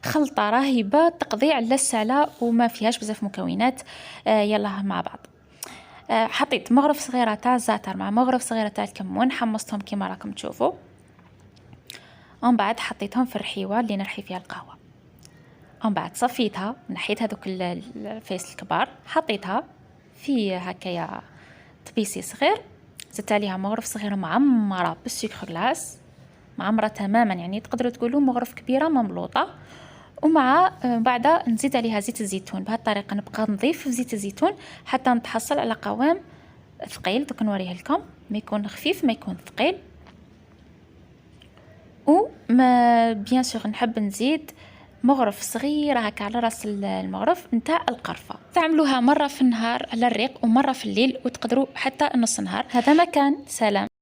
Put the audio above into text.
خلطة رهيبة تقضي على الساعة وما فيهاش بزاف مكونات. يلا مع بعض. حطيت مغرف صغيرة تاع الزعتر مع مغرف صغيرة تاع الكمون، حمصتهم كما راكم تشوفوا، ومن بعد حطيتهم في الرحيوة اللي نرحي فيها القهوة. ومن بعد صفيتها، نحيت هذوك الفيس الكبار، حطيتها في هكايا طبيسي صغير، زدت عليها مغرف صغيرة معمرة بالسكر غلاس، معمرة تماما، يعني تقدروا تقولوا مغرف كبيرة مملوطة. ومع بعد نزيد عليها زيت الزيتون. بهذه الطريقة نبقى نضيف في زيت الزيتون حتى نتحصل على قوام ثقيل. دوك نوريه لكم، ما يكون خفيف ما يكون ثقيل. وما بيان سور نحب نزيد مغرف صغير هكا على راس المغرف نتاع القرفة. تعملوها مرة في النهار على الريق ومرة في الليل، وتقدروا حتى نص نهار. هذا مكان. سلام.